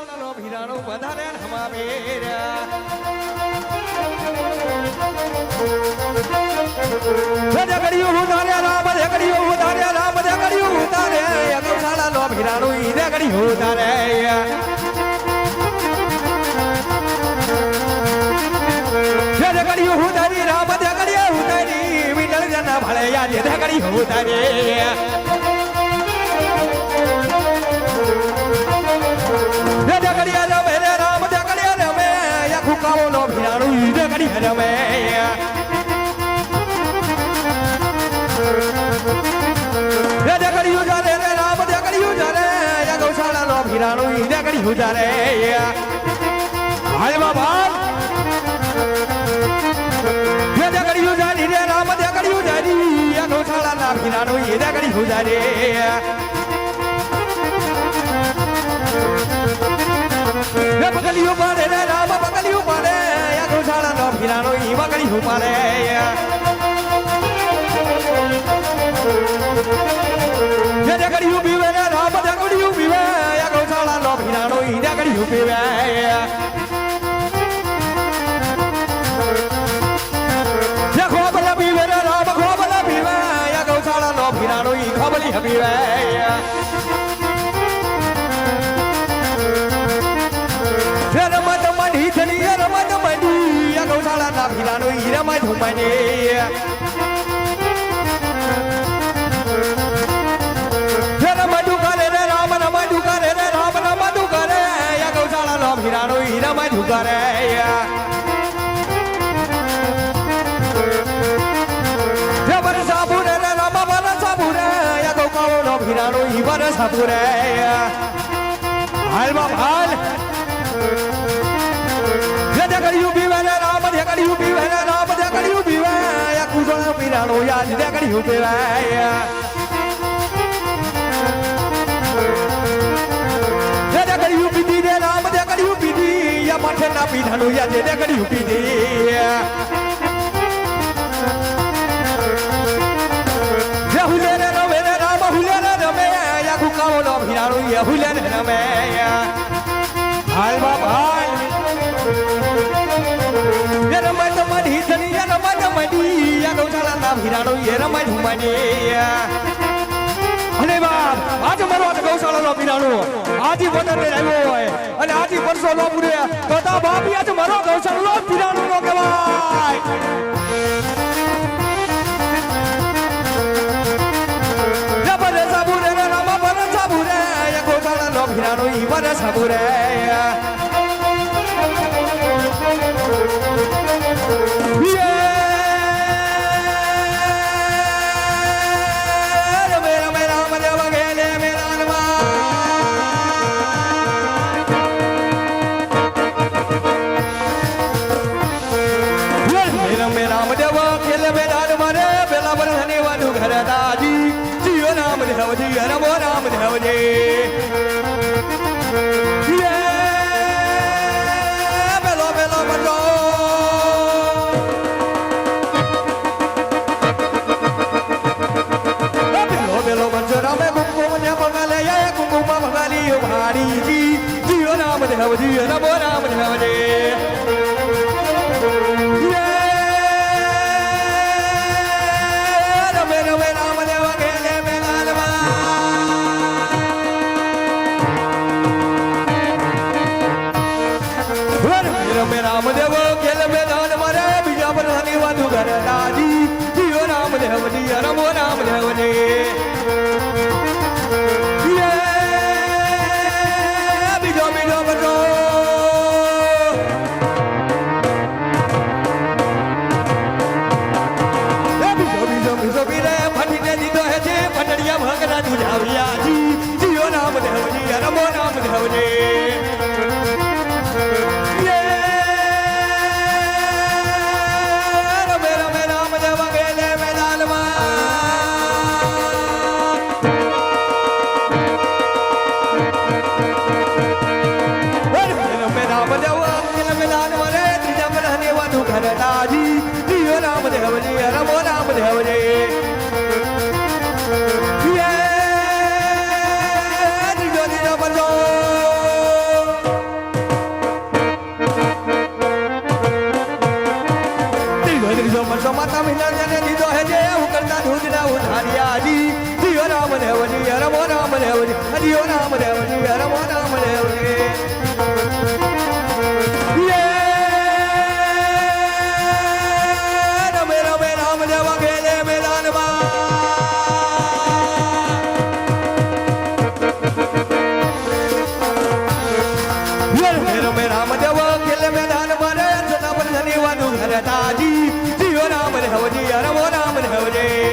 ગૌશાળાનો ભીરાણો વધારે હમાવેરા જગડિયું ઉતારે રામ જગડિયું ઉતારે રામ જગડિયું ઉતારે ગૌશાળાનો ભીરાણો ઈ જગડિયું ઉતારે જગડિયું ઉતારી રામ જગડિયું ઉતારી વિઠ્ઠલ જના ભળે યાદ જગડિયું ઉતારે જગડિયા રમે રામ જગડિયા રમે યાખું કાવોનો ભીરાણો ઈ જગડિયા રમે જગડિયું જારે રે રામ જગડિયું જારે યા ગૌશાળાનો ભીરાણો ઈ જગડિયું જારે હાય બાબા જગડિયું જારી રે રામ જગડિયું જારી યા ગૌશાળાના ભીરાણો ઈ જગડિયું જારે બગલિયું પાડે રે રામ બગલિયું પાડે યા ગૌશાળાનો ભીરાણો ઈ બગલિયું પાડે જગડિયું પીવે રે રામ જગડિયું પીવે યા ગૌશાળાનો ભીરાણો ઈ જગડિયું પીવે ખોબલા પીવે રે રામ ખોબલા પીવે યા ગૌશાળાનો ભીરાણો ઈ ખોબલી પીવે રમત મંડી થની રમત મંડી યા ગૌશાળાના ભીરાણો ઈ રમત મંડી રમતું કરે રે રામ રમતું કરે રે રામ રમતું કરે યા ગૌશાળાનો ભીરાણો ઈ રમતું કરે જબર સાબુરે રે રામ બર સાબુરે યા ગૌકાળોનો ભીરાણો ઈ બર સાબુરે હાલ બાપ હાલ જગડિયું પીવે રે રામ જગડિયું પીવે રે રામ જગડિયું પીવે યા કુસળનો ભીરાણો યાદ જગડિયું પીવે જગડિયું પીધી રે રામ જગડિયું પીધી યા માથેના પીધાનું યાદ જગડિયું પીધી હુલે રે રમે રે રામ હુલે રે રમે યા કુકાળોનો ભીરાણો યા હુલે રે રમે હાલ બાપ હાલ રમત મંડી થની રમત મંડી યા ગૌશાળાના ભીરાણો યે રમત મંડી અને બાપ આજ મારો આ ગૌશાળાનો ભીરાણો આજી વતને આવ્યો હોય અને આજી વર્ષો નો પૂરે તો તા બાપ આજ મારો ગૌશાળાનો ભીરાણો નો કહેવાય જબર સાબુરે રામ બર સાબુરે યા ગૌશાળાનો ભીરાણો ઈ બર સાબુરે જીઓ રામ દેવજી રમો રામ દેવજી રમે રમે રામ દેવા ખેલે મેદાનમાં રમે રામ દેવા ખેલે મેદાનમાં રે સદા પર ધન્યવાદ કરતાજી જીઓ રામ દેવજી રમો રામ દેવજી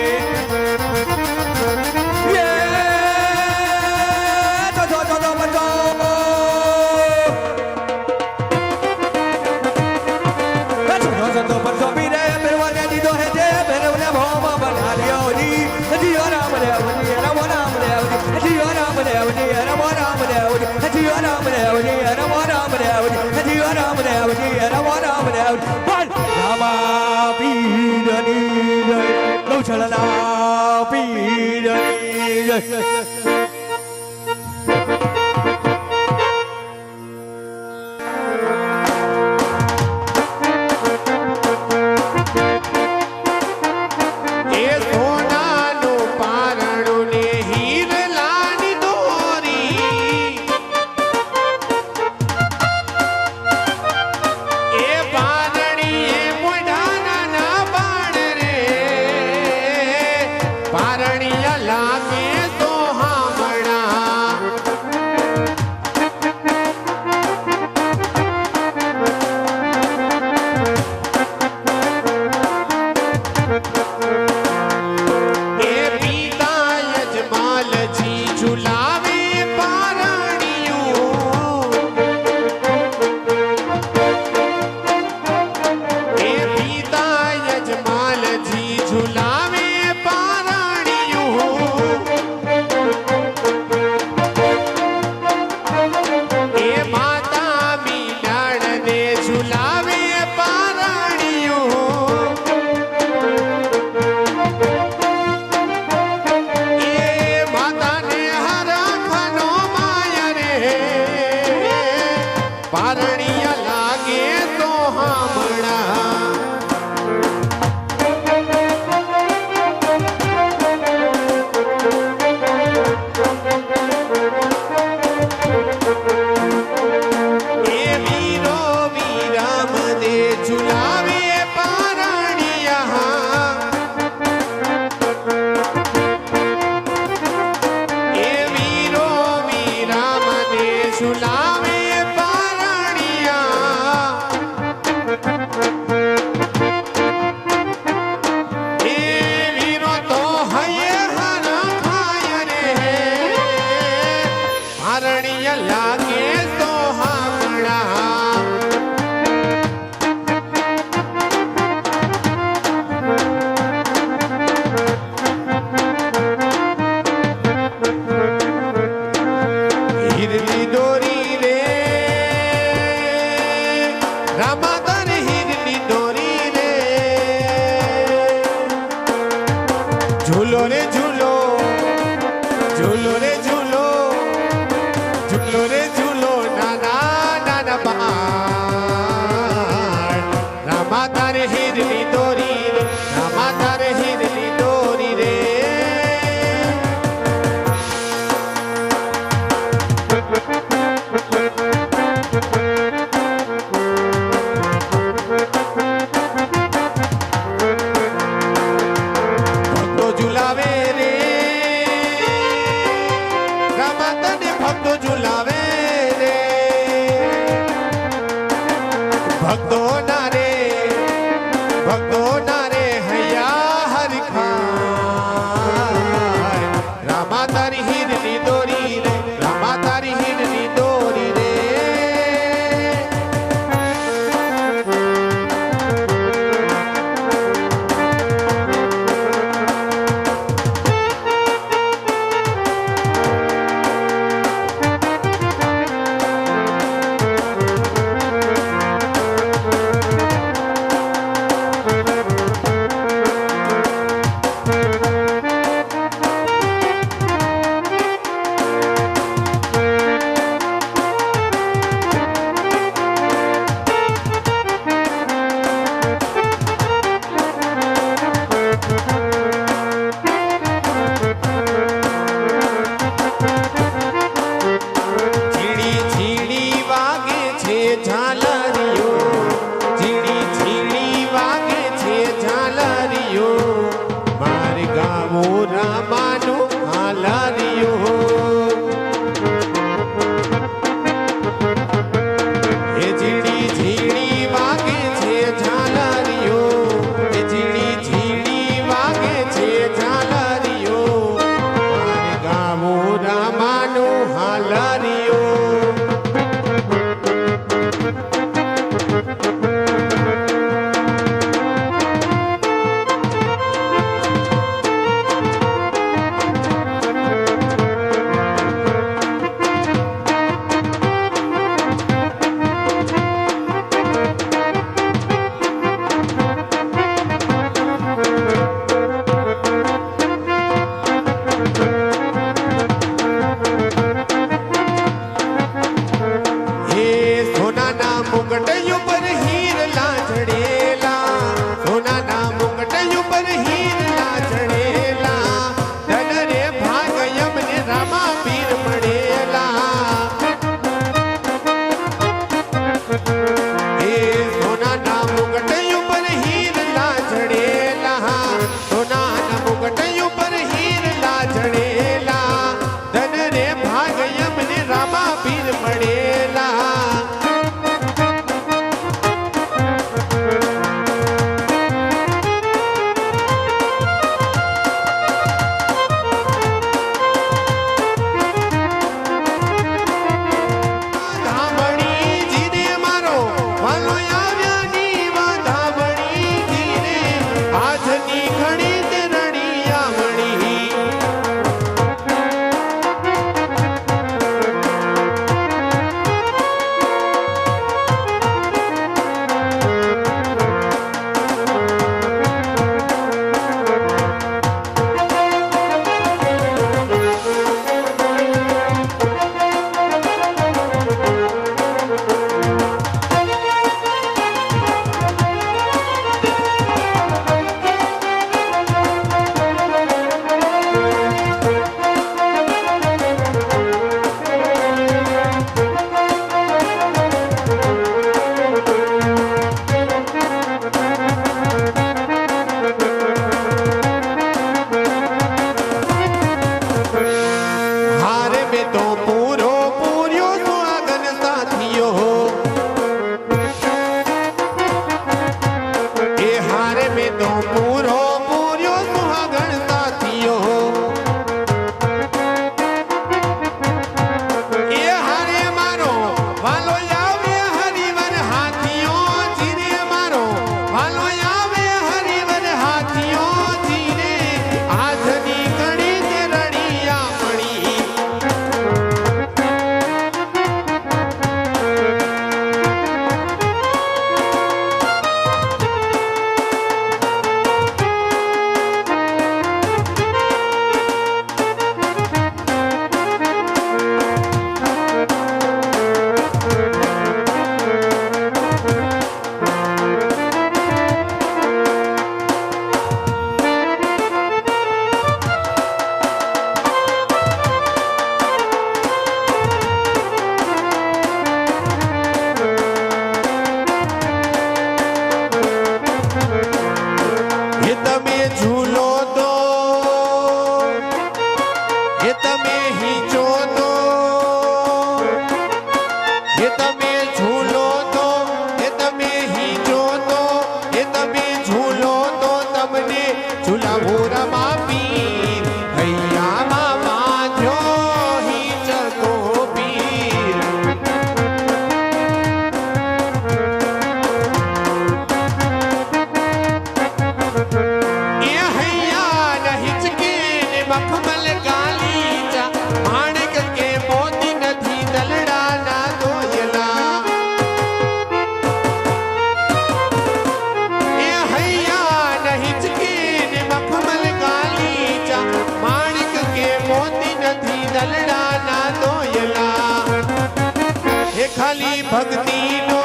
ખાલી ભક્તિનો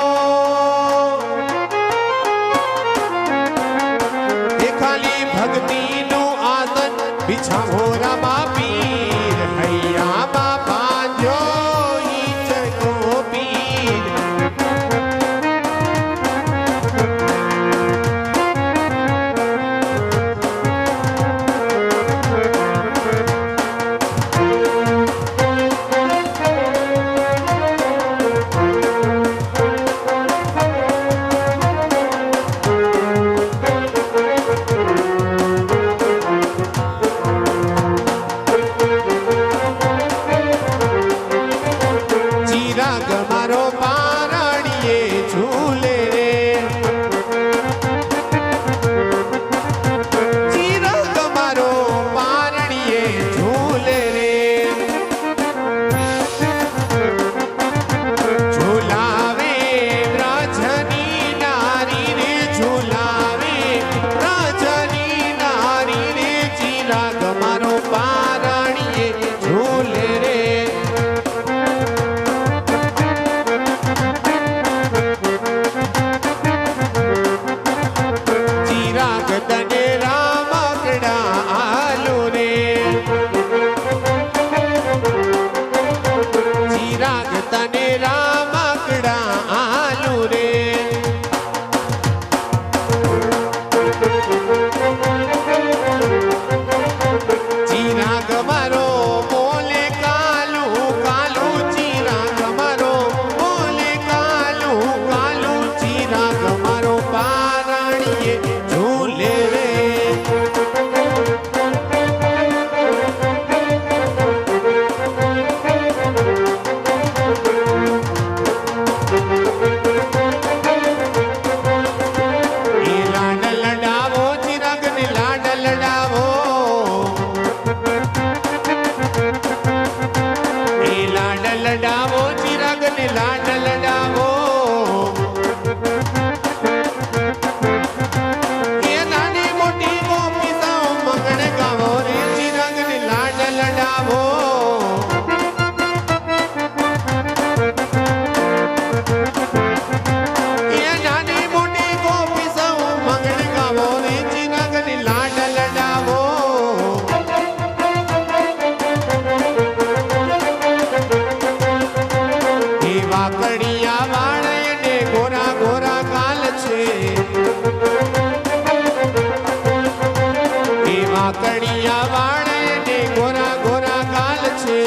એ ખાલી ભક્તિનો આસન બિછાવો રામા પીર હૈયા બાબા જો ઈચકો પીર ચિરાગ મારો પારણીએ ઝૂલે રે ચિરાગ મારો પારણીએ ઝૂલે રે ઝૂલાવે વ્રજની નારી રે ઝૂલાવે વ્રજની નારી રે ચિરાગ મારો પારણીએ ઝૂલે રે ચિરાગ તને રામકડા આલો રે ચિરાગ તને રામકડા આલો રે ચિરાગ મારો બોલે કાલુ કાલુ ચિરાગ મારો બોલે કાલુ કાલુ ચિરાગ મારો પારણીએ ઝૂલે રે એ લાડ લડાવો ચિરાગને લાડ લડાવો એ લાડ લડાવો ચિરાગને લાડ લડાવો એ નાની મોટી ગોપીતાઓ મગન ગાવો રે ચિરાગને લાડ લડાવો એ નાની મોટી ગોપીતાઓ મગન ગાવો રે ચિરાગને લાડ લડાવો એ વાકડિયા વાળ એને ગોરા ગોરા ગાલ છે એ વાકડિયા વાળ એને ગોરા ગોરા ગાલ છે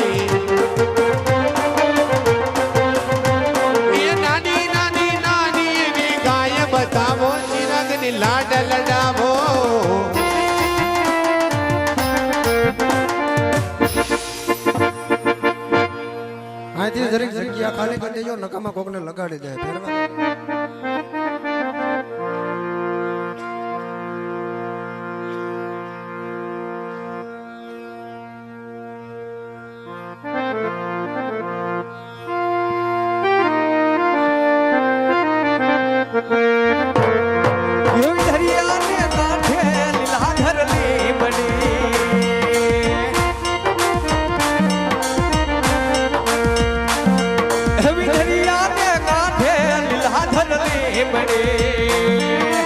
એ નાની નાની નાની એવી ગાય બતાવો ચિરાગને લાડ લડાવો અહીંથી જરીક જગ્યા ખાલી કરી દેજો નકામાં કોકને લગાડી દે ફેરવા એવી દરિયાને કાંઠે લીલાધરની બની એવી દરિયાને કાંઠે લીલાધરની બની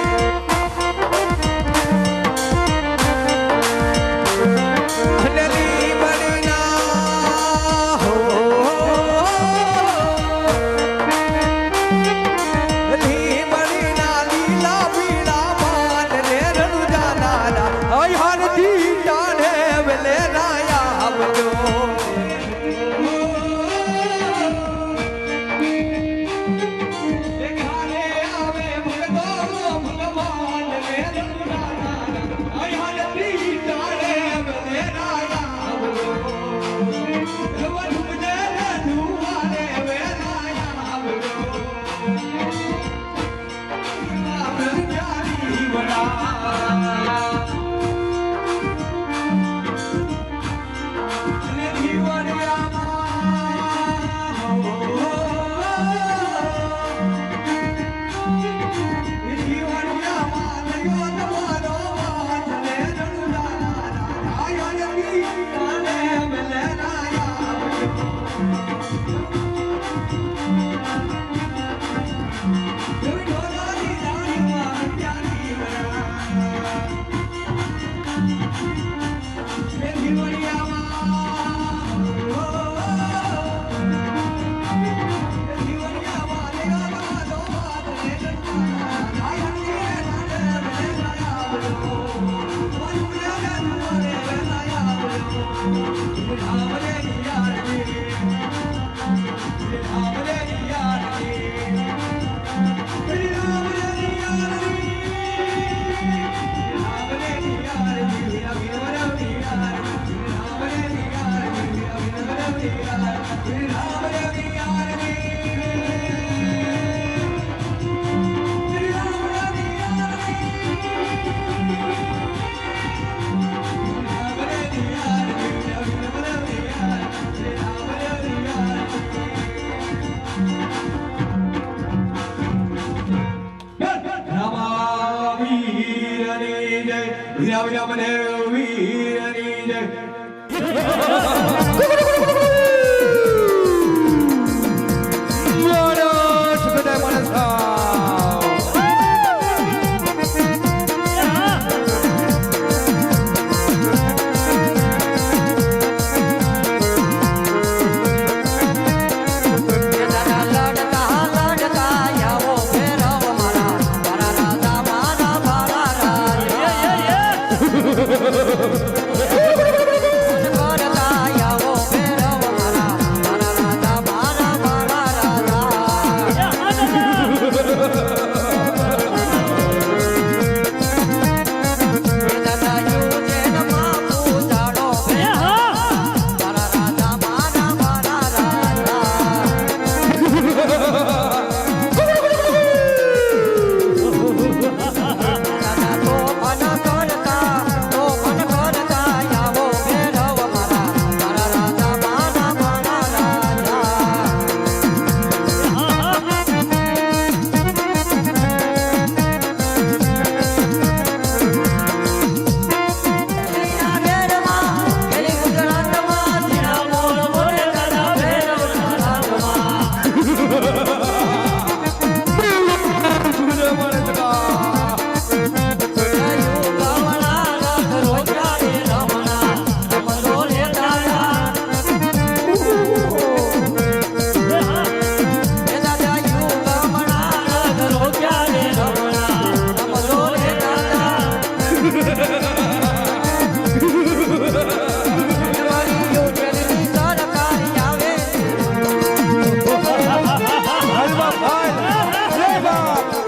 અને લીમડીના હો લીમડીના લીલા પીળા પાન રે રણુજાના હરથી ટાણે વેલે રાયા આવજો દેખાને આવે ભગતો ભગવાન રે રણુજાના હરથી ટાણે વેલે રાયા આવજો વડુને રધુવાને વેલાયા આવજો પ્યારી વડા અને જીવડિયામાં લયો તમારો વાસ રે રણુજાના આયા નબી કાને વેલે રાયા આવજો માણસ બધા માણસ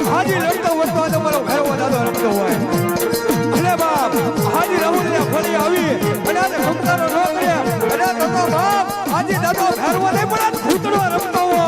હાજી લડતો વળતો તમારો ભેરવો દાદો રમતો હોય અને બાપ હાજી રાહુલ ને ફળી આવી અને આને સંતાનો ન કર્યા અને તો બાપ હાજી દાદો ભેરવો નહીં પણ ભૂતડો રમતો હોય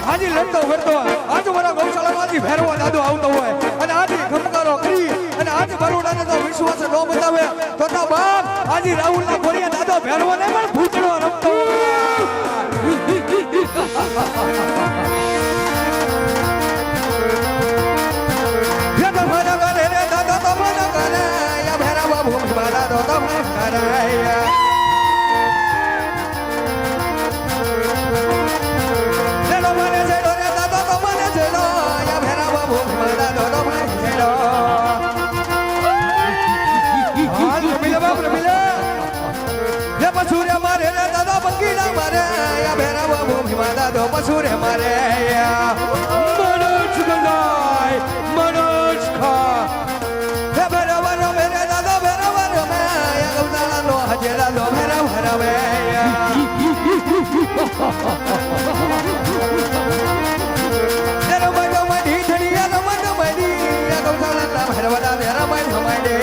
હાજી લડતો વળતો આજ મારા ગૌશાળામાંથી ભેરવો દાદો આવતો હોય અને આજે ખમકારો કરી અને આજે બરોડાને તો વિશ્વાસ ન બતાવે તો બાપ હાજી રાહુલ ના ગોળિયા દાદો ભેરવો ને પણ ભૂતડો રમતો મસૂરે મારે રે દાદા બંગીડા મારે યા ભેરાવા ભૂમિમાં દાદો મસૂરે મારે મનોજ ગંગાઈ મનોજ ખા હે ભેરાવા રો મેરે દાદા ભેરાવા રો મે યા ગૌશાળા નો હજેરા લો ભેરાવા રવે રમત મડી ધડિયા રમત મડી યા ગૌશાળા ના ભેરાવા દાદા રમત હમાડે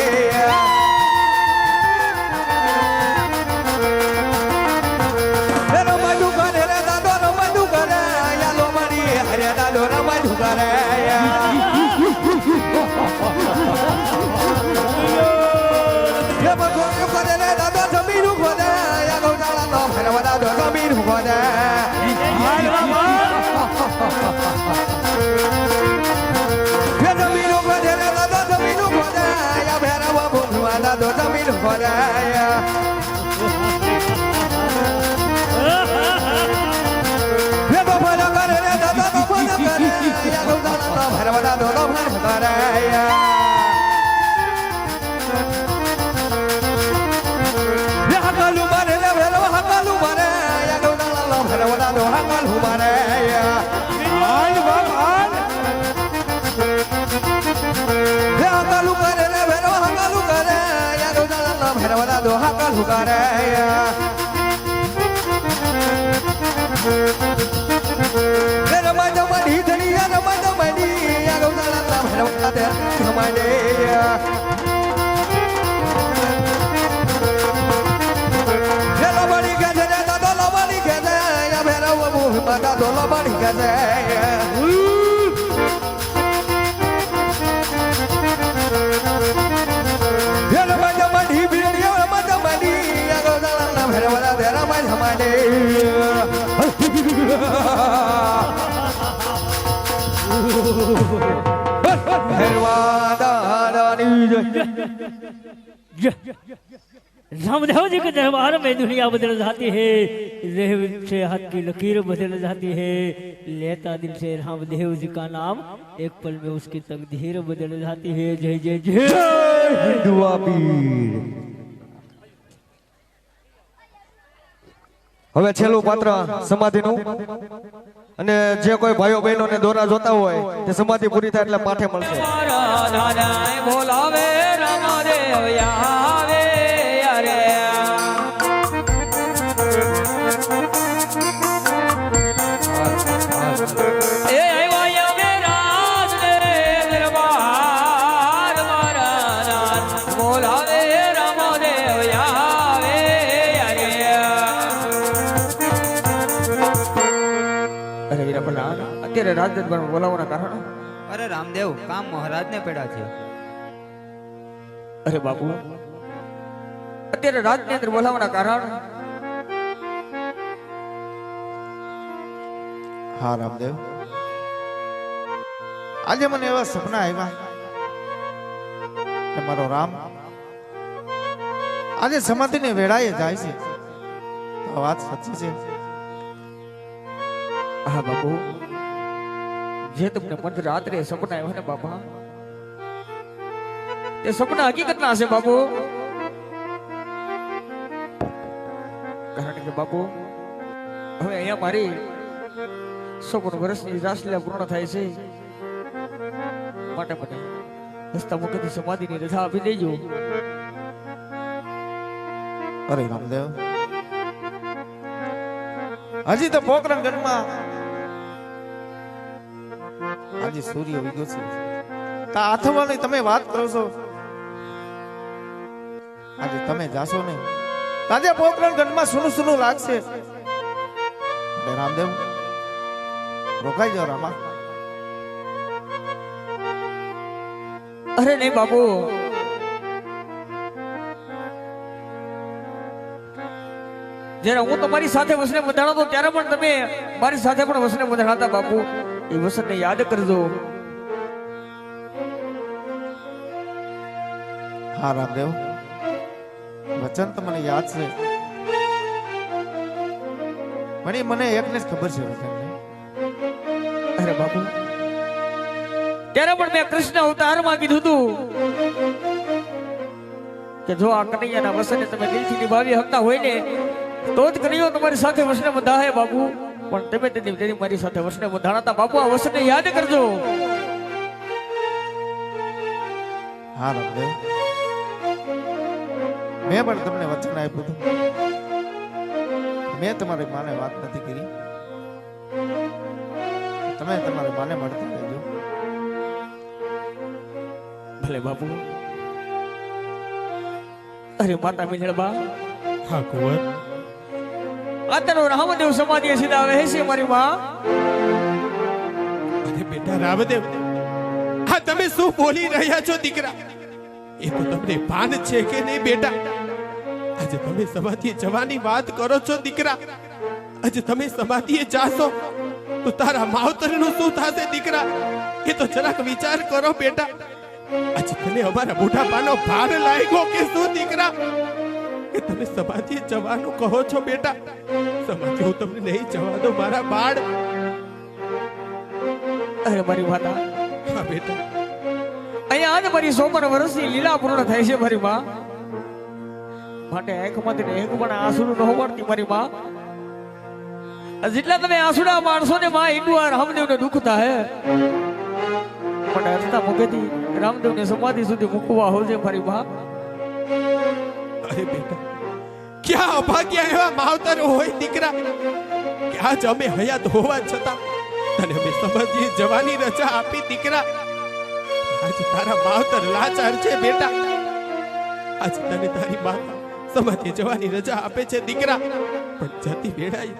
रामदेव जी के दरबार में दुनिया बदल जाती है, रेह से हाथ की लकीर बदल जाती है, लेता दिल से रामदेव जी का नाम एक पल में उसकी तकदीर बदल जाती है। जय जय जय हिंदुआ पीर। હવે છેલ્લું પાત્ર સમાધિનું અને જે કોઈ ભાઈઓ બહેનોને દોરા જોતા હોય તે સમાધિ પૂરી થાય એટલે પાઠે મળશે। બોલાવે રામદેવ આવે અરે એ આવ્યા મે રાજ દરબાર મારા નાથ બોલાવે રામદેવ આવે અરે વીરા પ્રધાન અત્યારે રાજ દરબારમાં બોલાવવાના કારણ? અરે રામદેવ કામ મહારાજ ને પડ્યા છે। અરે બાપુ અત્યારે રાજની અંદર બોલાવવાના કારણ? હા રામદેવ, આજે મને એવા સપના આવ્યા કે મારો રામ આજે સમાધિની વેળાએ જાય છે। આ વાત સાચી છે? હા બાપુ, જે તમને મધ રાત્રે સપના આવ્યા ને બાપા, તે સપના હકીકતના હશે બાપુ। કારણ કે બાપુ હવે અહીંયા મારી 100 વર્ષની રાસલીલા પૂર્ણ થાય છે, માટે મને હસ્તા મુખેથી સમાધિની રજા આપી દેજો। અરે રામદેવ, હજી તો પોકરણગઢમાં આજે સૂર્ય ઉગ્યો છે, તા આથવાની તમે વાત કરો છો। આજે તમે જાશો ને આજે પોકરણગઢમાં સુનું સુનું લાગશે। એટલે રામદેવ રોકાઈ જાઓ રામા। અરે નહીં બાપુ, જ્યારે હું તમારી સાથે વસને બંધાણો હતો ત્યારે પણ તમે મારી સાથે પણ વસને બંધાણા બાપુ, એ વસનને યાદ કરજો। હા રામદેવ, વચન તો મને યાદ છે, પણ મને એકને જ ખબર છે વચનને। અરે બાપુ, ત્યારે પણ મેં કૃષ્ણ અવતારમાં કીધું હતું કે જો આ કનૈયાના વસને તમે દિલથી નિભાવી શકતા હોય ને તો જ કનૈયો તમારી સાથે વસને બંધાય બાપુ. પણ તમે તેની મારી સાથે વસને બંધાણાતા બાપુ, આ વસને યાદ કરજો. હા રામદેવ, મેં પણ તમને વચન આપ્યું હતું. મેં તમારી માને વાત નથી કરી. તમે તમારી માને મળતા રહેજો. ભલે બાપુ. અરે માતા મિનળબા, હા કુંવર, આ તારો રામદેવ સમાધિએ સીધા આવે છે મારી માં. અરે બેટા રામદેવ, હા તમે શું બોલી રહ્યા છો દીકરા? એ તો તમને ભાન છે કે નહીં બેટા? આજે તમે સમાધિએ જવાની વાત કરો છો દીકરા. આજે તમે સમાધિએ જાશો તો તારા માવતરનું શું થશે દીકરા? એ તો જરાક વિચાર કરો બેટા. આજે તને અમારા બુઢાપાનો ભાર લાગ્યો કે શું દીકરા? કે તમે સમાધિએ જવાનું કહો છો બેટા? સમાધિ હું તમને નહીં જવા દો મારા બાળ. અરે મારી માતા, હા બેટા, અહીંયા આજ મારી 100 વર્ષની લીલા પૂર્ણ થાય છે મારી માં. માટે આંખમાંથી એક પણ આંસુડું ન હોવાડતી મારી માં. જેટલા તમે આંસુડા માણસો ને માં એટલું આ રામદેવને દુઃખ થાય. પણ હસતા મુખેથી રામદેવને સમાધિ સુધી મૂકવા હોજે મારી માં. અરે બેટા, ક્યાં અભાગ્યા એવા માવતર હોય દીકરા કે આજ અમે હયાત હોવા છતાં તને અમે સમાધિએ જવાની રજા આપી દીકરા. આજ તારા માવતર લાચાર છે બેટા. આજ તને તારી માતા સમાધિએ જવાની રજા આપે છે દીકરા. પણ જતી વેળાએ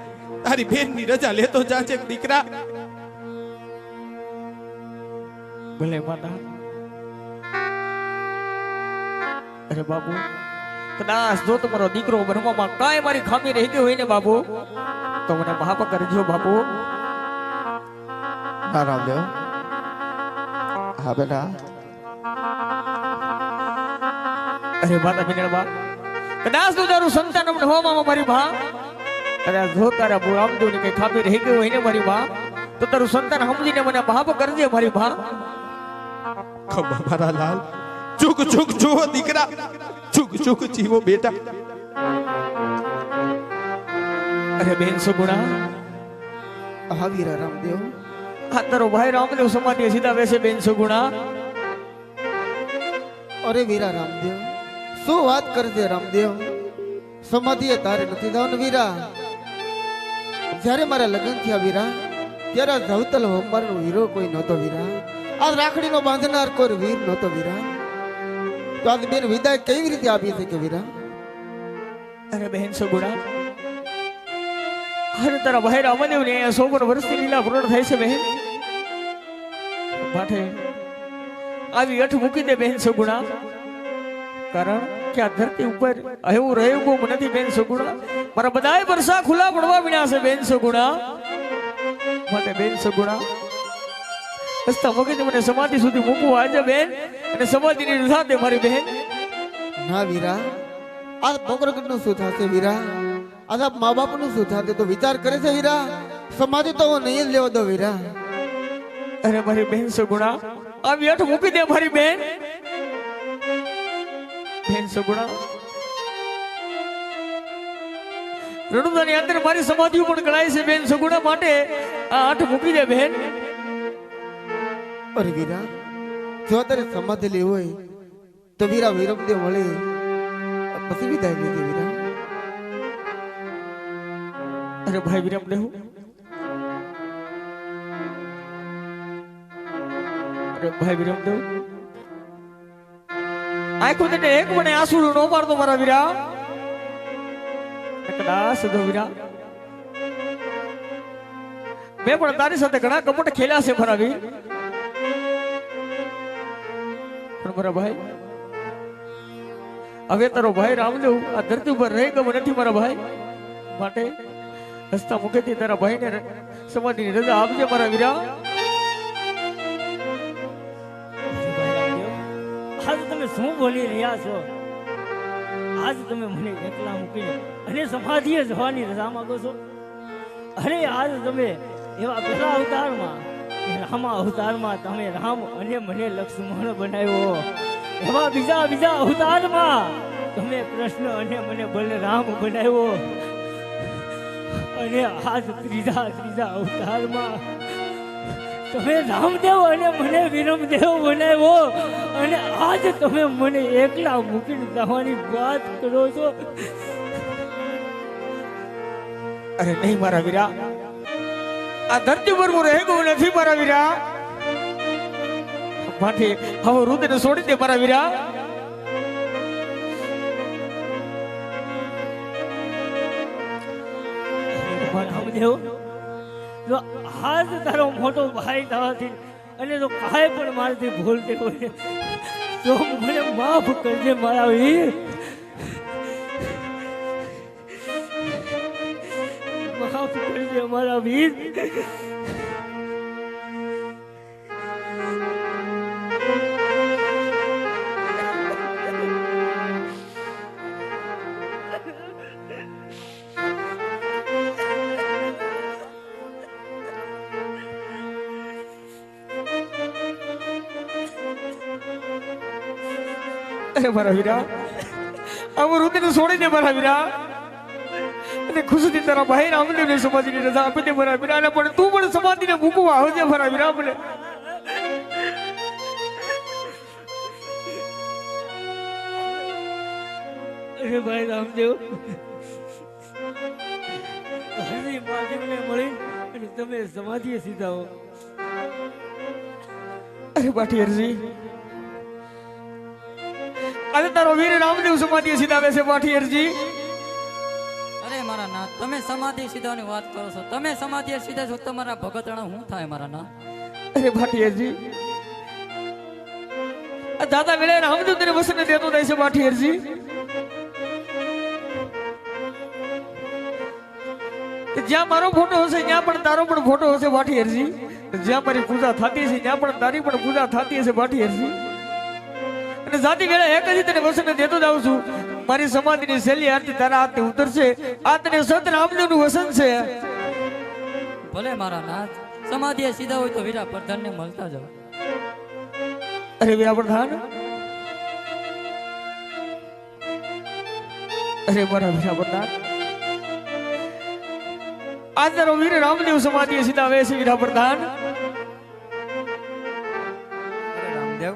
તારી બેનની રજા લેતો જાજે દીકરા. ભલે માતા. અરે બાપુ, કદાચ જો તમારો દીકરો બનવામાં કાંઈ મારી ખામી રહી ગઈ હોય ને બાપુ, તો મને માફ કરજો બાપુ. હા રામદેવ, હા બેટા. અરે માતા મિનળબા, કદાચ તું તારું સંતાન હોવામાં મારી માં, કદાચ જો તારા રામદેવની કઈ ખામી રહી ગઈ હોય ને મારી માં, તો તારું સંતાન સમજીને મને માફ કરજે મારી માં. ખમ્મા મારા લાલ, ચૂક ચૂક જુઓ દીકરા, ચૂક ચૂક જીવો બેટા. અરે બેન સુગુણા, હા વીરા રામદેવ. આ તારો ભાઈ રામદેવ સમાધિએ સીધા બેસે બેન સુગુણા. અરે વીરા રામદેવ, શું વાત કરજે રામદેવ? સમાધિએ તારે નથી જવાનું વીરા. જ્યારે મારા લગ્ન થયા વીરા, ત્યારે આ ધવતલ હોમબારનો હીરો કોઈ નહોતો વીરા. આ રાખડીનો બાંધનાર કોઈ વીર નહોતો વીરા. તો આજ બેન વિદાય કેવી રીતે આપી શકે વીરા? અરે બહેન સુગુણા, અરે તારા ભાઈ રામદેવ ને 100 વર્ષની લીલા પૂર્ણ થાય છે બહેન. માટે આવી અઠ મૂકી દે બહેન સુગુણા. કારણ કે આ ધરતી ઉપર એવું રહેવું નથી બેન સુગુણા. મારા બધાય વર્ષા ખુલ્લા પડવા મીણ્યા છે બેન સુગુણા. માટે બેન સુગુણા, હસતા વખતે મને સમાધિ સુધી મૂકવું આજે બેન, અને સમાધિની રજા દે મારી બહેન. ના વીરા, આ પોકરગઢનું શું થશે વીરા? આજ આ મા બાપનું શું થશે તો વિચાર કરે છે વીરા? સમાધિ તો હું નહીં જ લેવા દો વીરા. અરે મારી બહેન સુગુણા, આવી અઠ મૂકી દે મારી બહેન. બેન સુગુણા, રણુદાની અંદર મારી સમાધિ પણ ગણાય છે બેન સુગુણા. માટે આ આઠ મૂકી દે બહેન. અરે વીરા, જો તારે સમાધિ લેવી હોય તો વીરા વિરમદેવ મળે પછી વિદાય લેજે વીરા. અરે ભાઈ વિરમદેવ, અરે ભાઈ વિરમદેવ, આખો તેને એક મને આંસુડું ન પાડતો મારા વીરા. કદાચ જો વીરા, મેં પણ તારી સાથે ઘણા કપટ ખેલ્યા છે મારા વીર. પણ મારા ભાઈ, હવે તારો ભાઈ રામદેવ આ ધરતી ઉપર રહી ગયો નથી મારા ભાઈ. માટે હસતા મુખેથી તારા ભાઈને સમાધિની રજા આપજે મારા વીરા. આજ તમે શું બોલી રહ્યા છો? આજ તમે મને એકલા મૂકીને અને સમાધિએ જવાની રજા માંગો છો? અરે આજ તમે એવા પહેલા અવતારમાં, રામા અવતારમાં તમે રામ અને મને લક્ષ્મણ બનાવ્યો, એવા બીજા અવતારમાં તમે કૃષ્ણ અને મને બલરામ બનાવ્યો અને આજ ત્રીજા અવતારમાં તમે રામદેવ અને મને વિરમદેવ બનાવ્યો અને આજ તમે મને એકલા મૂકીને જવાની વાત કરો છો. અરે નહીં મારા વીરા, આ ધરતી પર હું રહેવું નથી મારા વીરા. માટે હવે રુદ્રને છોડી દે મારા વીરા. રામદેવ, જો આજ તારો મોટો ભાઈ થવાથી અને જો કાંઈ પણ મારાથી ભૂલ થઈ હોય તો મને માફ કરજે મારા વીર. માફ કરજે મારા વીર. અરે મારા વીરા, આવું રુદ્રને છોડી દે મારા વીરા. અને ખુશીથી તારા ભાઈ રામદેવની સમાધિની રજા આપી દે મારા વીરા. અને પણ તું પણ સમાધિને મૂકવા આવજે મારા વીરા. મને અરે ભાઈ રામદેવ, હજી મહાદેવને મળી અને તમે સમાધિએ સીધા હો. અરે પાઠિયરજી, આજે તારો વીર રામદેવ સમાધિએ સીધાવે છે પાઠિયરજી. અરે મારા નાથ, તમે સમાધિ સીધાની વાત કરો છો. તમે સમાધિ સીધા છો તમારા ભગતણા શું થાય મારા નાથ? અરે પાઠિયરજી, આ દાદા વેળે રામદેવ તને વસન દેતો થાય છે પાઠિયરજી. જ્યાં મારો ફોટો હશે ત્યાં પણ તારો પણ ફોટો હશે પાઠિયરજી. જ્યાં મારી પૂજા થતી હશે ત્યાં પણ તારી પણ પૂજા થતી હશે પાઠિયરજી. અને જાતિ વેળા એક જ તને વસન દેતો જાઉં છું. મારી સમાધિની શૈલી આરતી તારા હાથે ઉતરશે. આ તને સત રામદેવનું વસન છે. ભલે મારા નાથ, સમાધિએ સીધા હોય તો વીરા પ્રધાનને મળતા જાઓ. અરે વીરા પ્રધાન, અરે મારા વીરા પ્રધાન, આજ તારો વીર રામદેવ સમાધિએ સીધાવે છે વીરા પ્રધાન. અરે રામદેવ,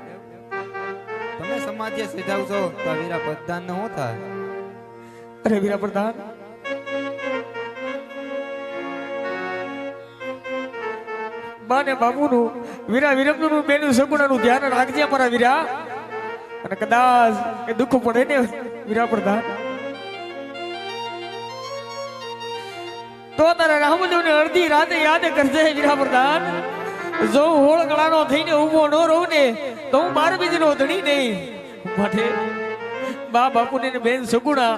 તમે સમાધિએ સીધાવશો તો આ વીરા પ્રધાન શું થાય? અરે વીરા પ્રધાન, બા ને બાપુનું વીરા વિરમનું બેનું સગુણાનું ધ્યાન રાખજે મારા વીરા. અને કદાચ કે દુઃખ પડે ને વીરા પ્રધાન તો તારા રામદેવને અડધી રાતે યાદ કરજે વીરા પ્રધાન. જો હોળ ગળાનો થઈને ઊભો ન રહું ને તો હું બાર બીજનો ધણી નહીં. માટે બા બાપુને ને બેન સગુણા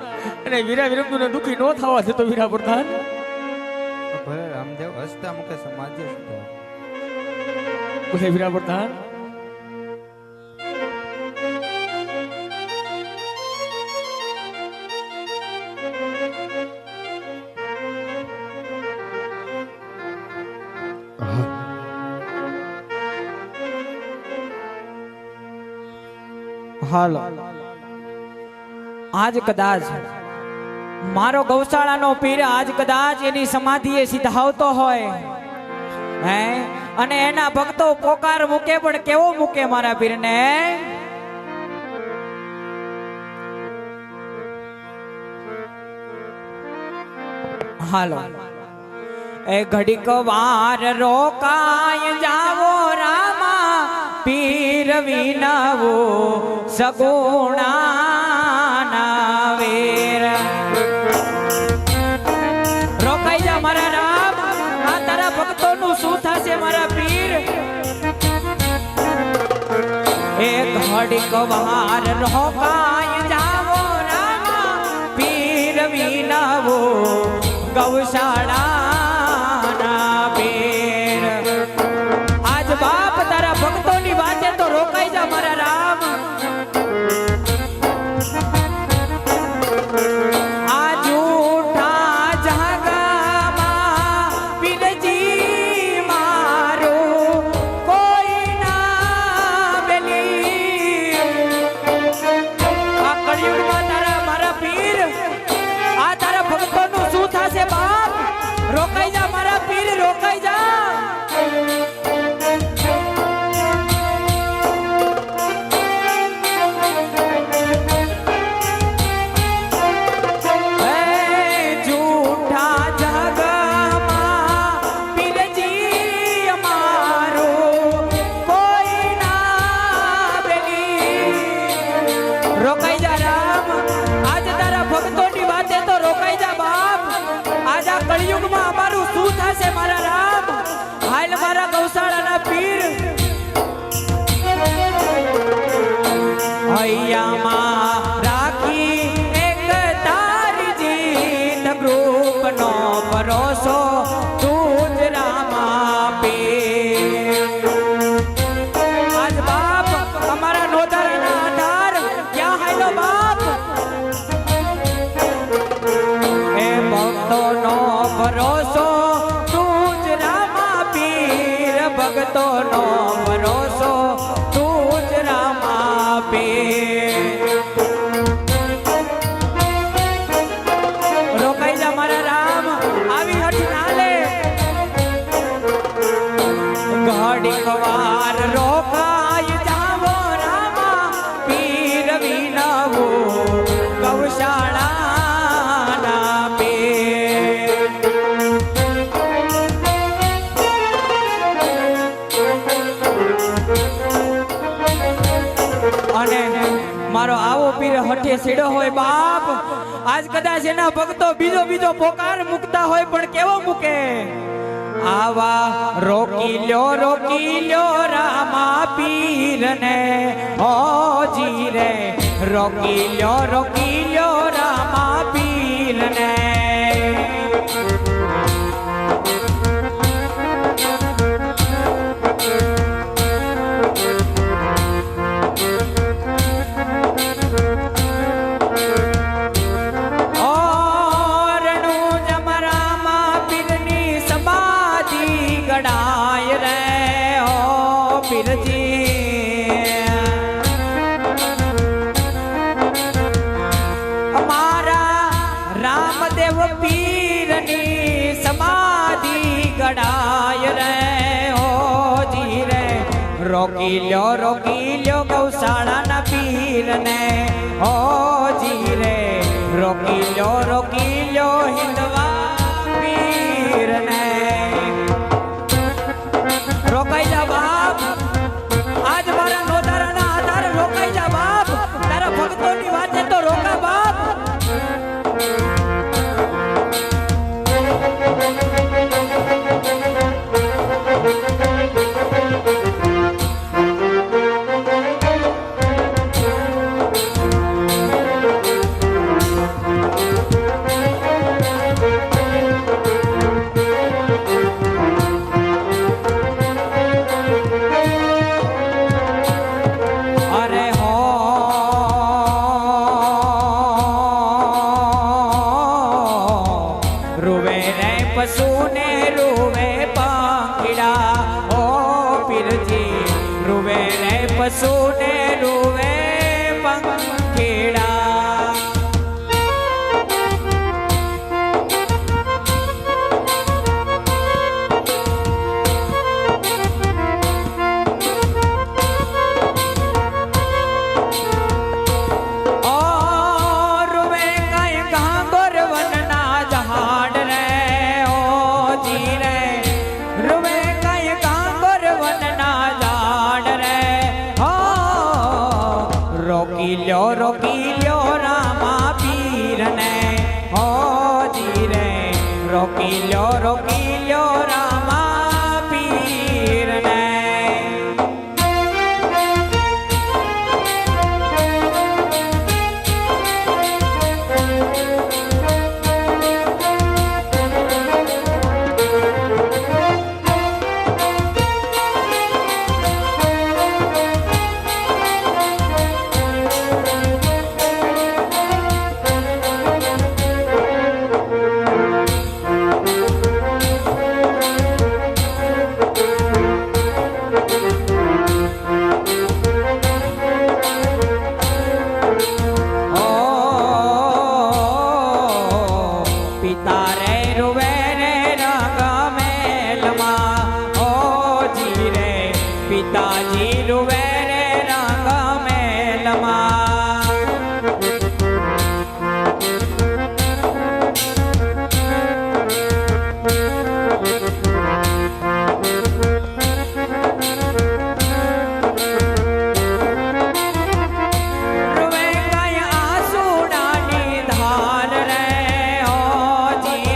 અને વીરા વિરમનું દુઃખી ન થવા છે તો વીરા પ્રધાન. ભલે રામદેવ, હસતા મુખે સમાધિએ સીધાવો. બોલે વીરા પ્રધાન. હાલો, આજ કદાચ મારો ગૌશાળાનો પીર આજ કદાચ એની સમાધિએ સીધાવતો હોય હે, અને એના ભક્તો પોકાર મૂકે પણ કેવો મૂકે મારા પીરને. હાલો, એ ઘડીક વાર રોકાય જાવો રામા, પીર વિનાવો સગુણાના વેર. રોકાઈ જા મારા રામ, આ તારા ભક્તોનું શું થશે મારા પીર. એક ઘડીક વાર રોકાય જાવો રામા, પીર વિનાવો ગૌશાળાના વેર. આજ બાપ તારા ભક્તોની વાતે તો રોકાઈ જા મારા રામ. આ જૂઠા જહાગામાં પીરજી મારું કોઈ ના બેલી. આ કળિયુગમાં તારા કળિયુગમાં અમારું શું થશે મારા રામ? હાલ મારા ગૌશાળાના પીર હૈયામાં રાખી એક તારી જીત ગ્રુપનો ભરોસો તું જ રામા પીર. આજ બાપ અમારા નોધારાના આધાર ક્યાં હાલ્યો બાપ? એ ભક્તોનો ભરોસો તું જ રામા પીર, ભક્તોનો ભરોસો તું જ રામા પીર. રોકાઈ જા મારા રામ, આવી હઠ ના લે. ઘડીક વાર રોકાઈ જાવો રામા પીર વિનવું ગૌશાળાના પીર. અને મારો આવો પીર હઠે સીડો હોય બાપ, આજ કદાચ એના ભક્તો બીજો પોકાર મૂકતા હોય પણ કેવો મૂકે? આવા રોકી લ્યો રામા પીરને ઓ જી રે, રોકી લ્યો રામા પીરને. ગડાય રે ઓ પીરજી, અમારા રામદેવ પીરની સમાધિ ગડાય રે ઓ જી રે. રોકી લ્યો ગૌશાળાના પીરને ઓ જી રે, રોકી લ્યો હિંદવા પીરને. રોકાઈ જા બાપ, આજ મારા નોધારાના આધાર રોકાઈ જા બાપ. તારા ભક્તોની વાતે તો રોકા બાપ. પશુને રૂવે પાંખીડા ઓ પીરજી, રૂવે રે પશુને રૂવે પાંખીડા. ઓ રૂવે કઈ ગાંગોર વનના ઝાડ રે ઓ જી રે, રૂવે કઈ ગાંગોર વનના ઝાડ રે. ઓ રોકી લ્યો રામા પીરને ઓ જી રે, રોકી લ્યો રામા પીરને. પિતાજી રૂવે રે રંગ મેલમાં. રૂવે કઈ આસુડાની ધાર રે ઓ જી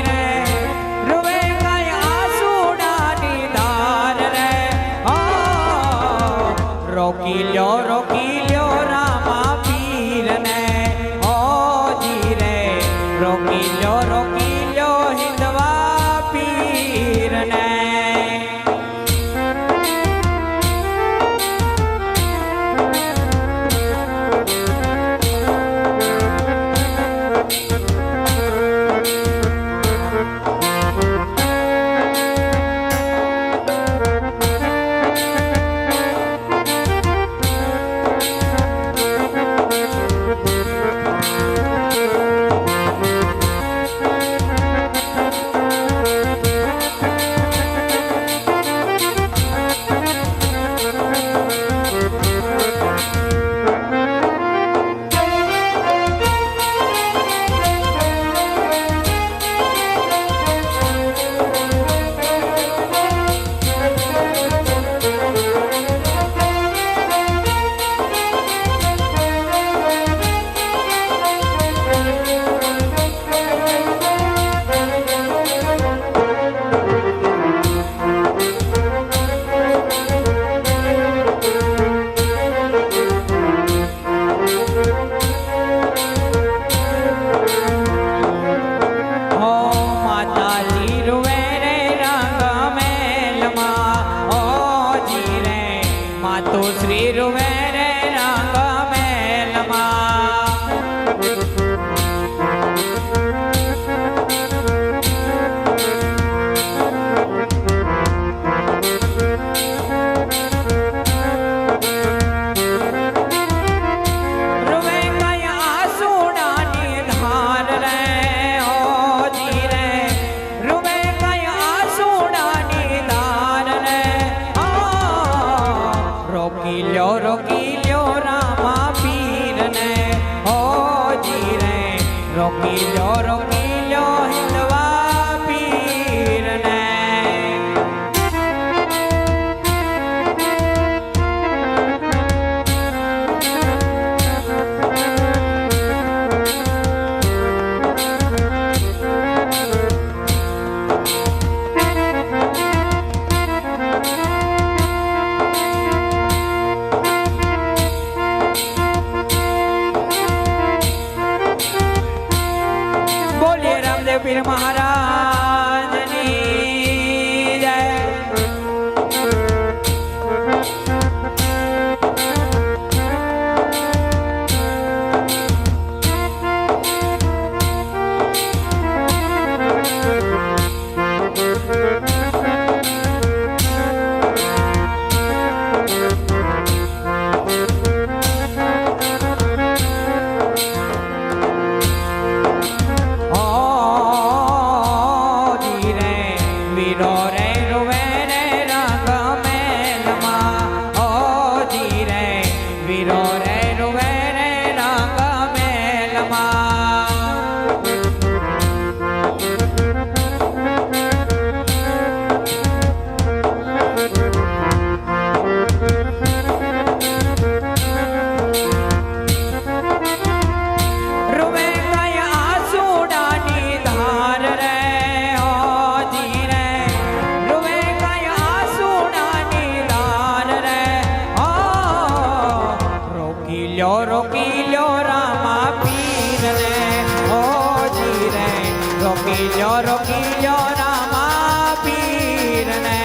રામદેવ પીર મહારાજની જય. રોકી લ્યો રામા પીર ને ઓ જી રે રોકી લ્યો રામા પીર ને.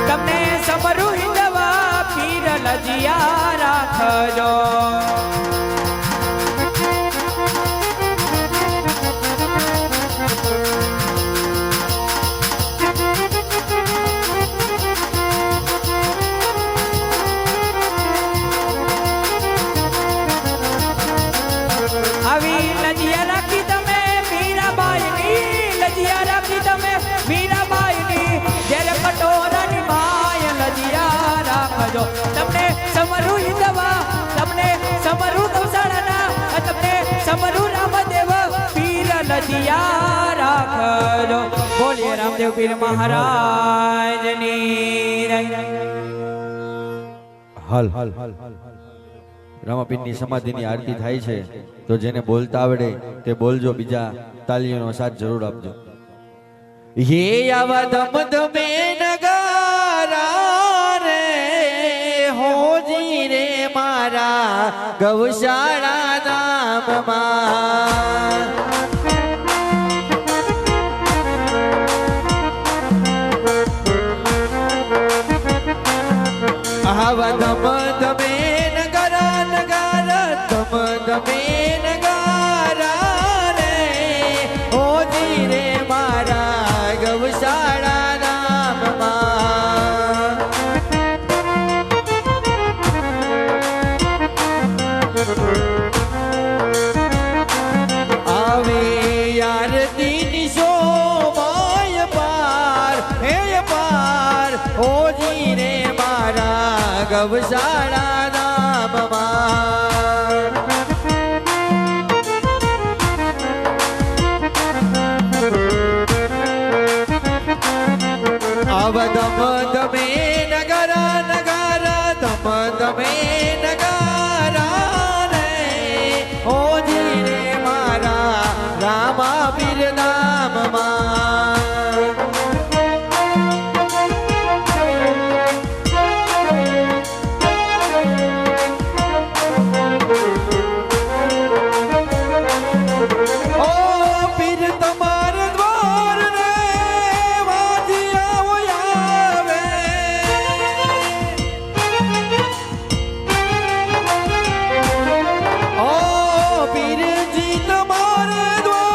તમને સમરુ હિંદવા પીર લજિયા રાખજો. આવી લજિયા રાખી તમે મીરાબાઈની લજિયા રાખી તમે મીરાબાઈની જ્યારે કટોરાની માય લજિયા રાખજો. તમને સમરુ હિંદવા તમને સમરુ ગૌશાળાના તમને સમરુ રામદેવ પીર લજિયા રાખજો. બોલીએ રામદેવ પીર મહારાજની હાલ રામાપીરની સમાધિની આરતી થાય છે તો જેને બોલતા આવડે તે બોલજો, બીજા તાલીઓનો સાથ જરૂર આપજો. ये आवा दम दमे नगारा रे होजी रे मारा गौशाला नाम માં આવા દમ દમે નગારા નગારા દમ દમે નગારા રે હોજી રે મારા ગૌશાળા નામમાં આવે આરતીની શોભાય પાર હે પાર હોજી રે મારા ગૌશાળા નામમાં આવ દમ દમે નગારા નગારા દમ દમે નગારા રે હોજી રે મારા રામા પીર નામમાં ઓ પીર તમાર દ્વાર રે પીરજી તમારે દ્વાર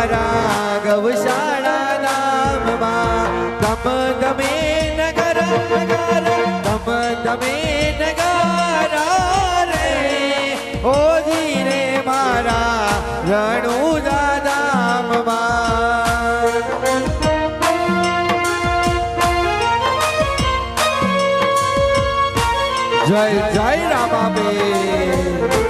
મારા ગૌશાળા નામમાં ધમ ધમે નગર નગર ધમ ધમે નગારા રે ઓજી રે મારા રણુજા ધામમાં જય જય રામાબેન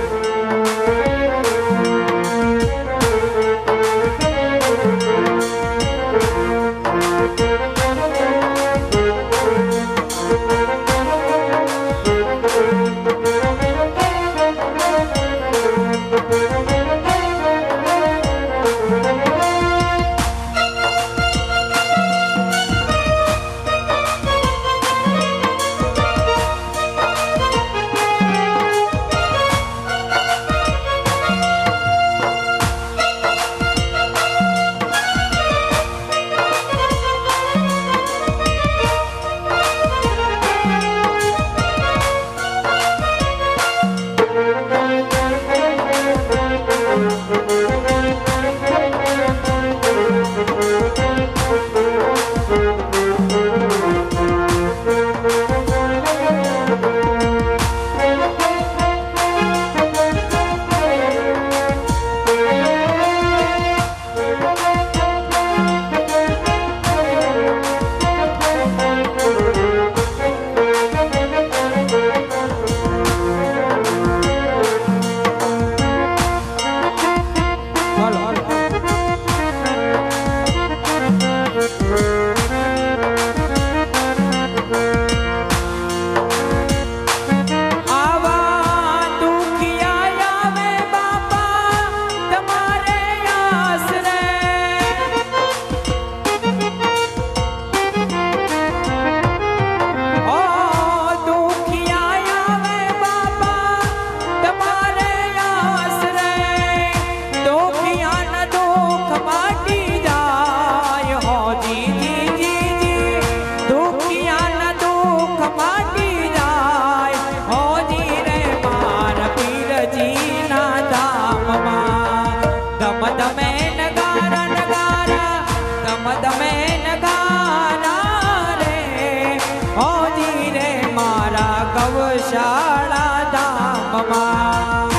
ગૌશાળા ધામમાં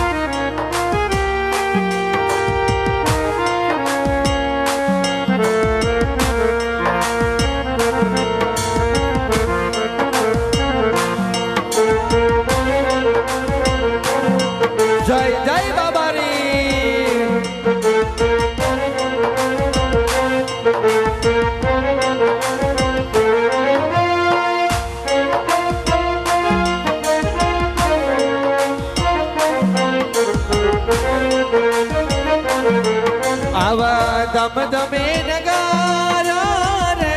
જય જય બાબારી આવા ધમ ધમે નગારા રે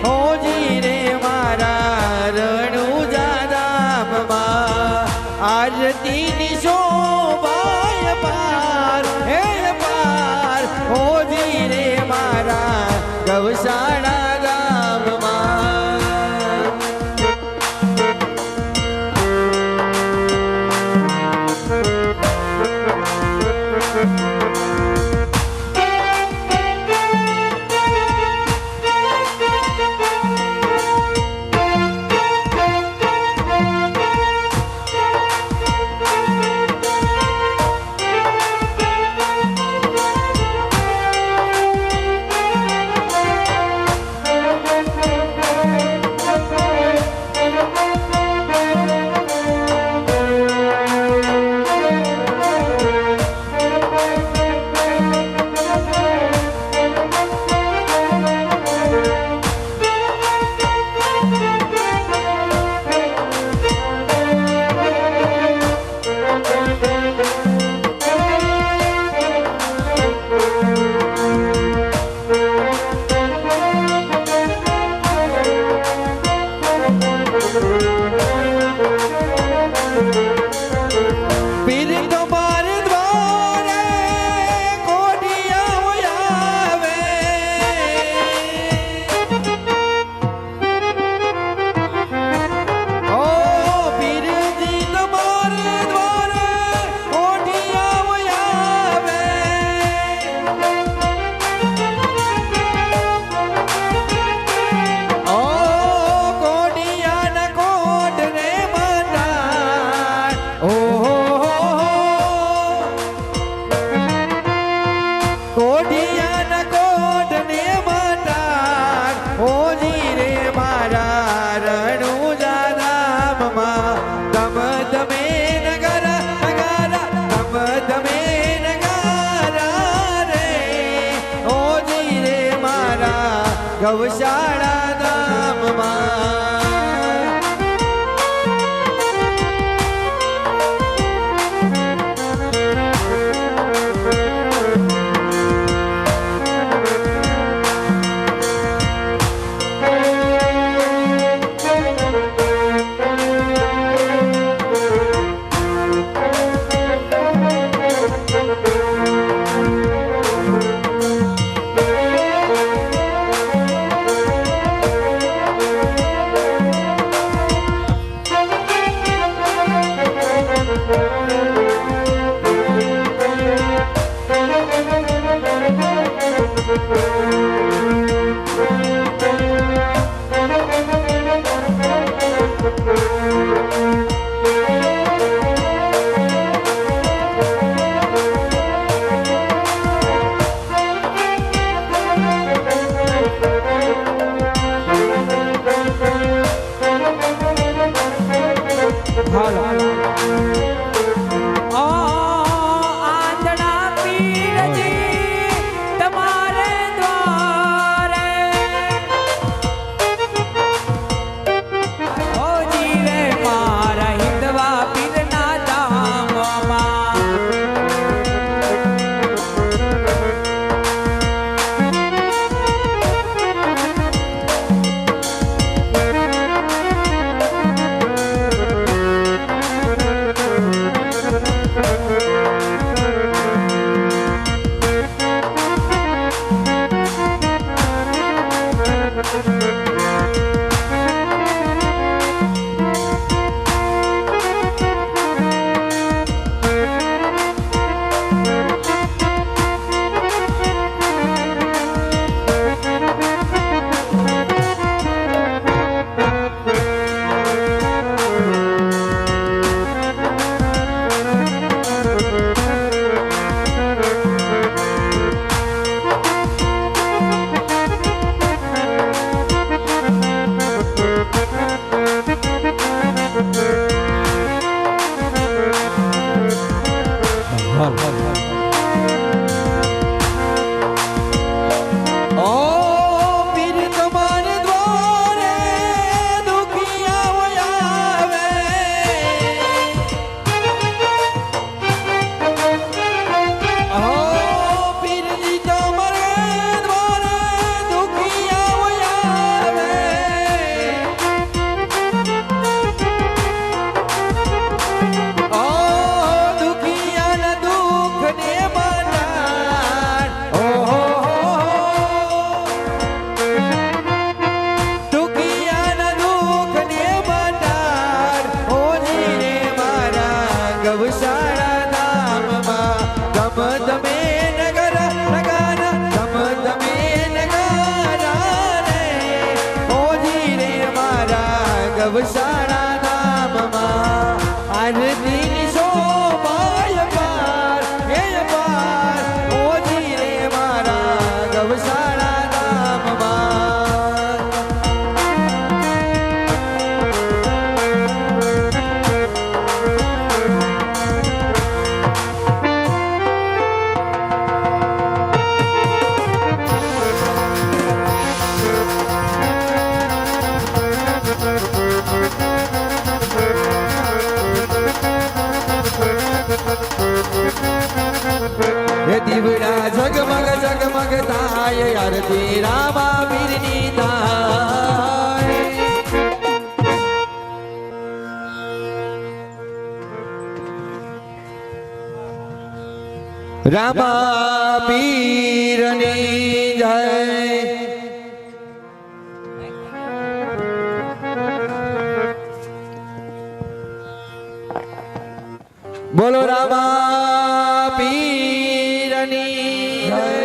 હોજી રે મારા રણુજા ધામમાં આરતીની શોભાય પાર હે પાર હોજી રે મારા ગૌશાળા ગામમાં કોડિયાના કોટને મટાર ઓજી રે મારા રણુજા ધામમાં તમ તમે નગર નગારા તમ તમે નગારા રે ઓજી રે મારા ગૌશાળા ધામમાં આંધળા પીરજી તમારે દ્વારે ઓ જીવે મારા હિંદવા પીરના ધામમાં ગૌશાળા ધામમાં આરતીની શોભાય પાર હે પાર ઓજી રે મારા ગૌશાળા ધામમાં હે દીવડા ઝગમગ ઝગમગ થાય આરતી રામા વીરની થાય રામા પીરની જય બોલો રામા પીરની જય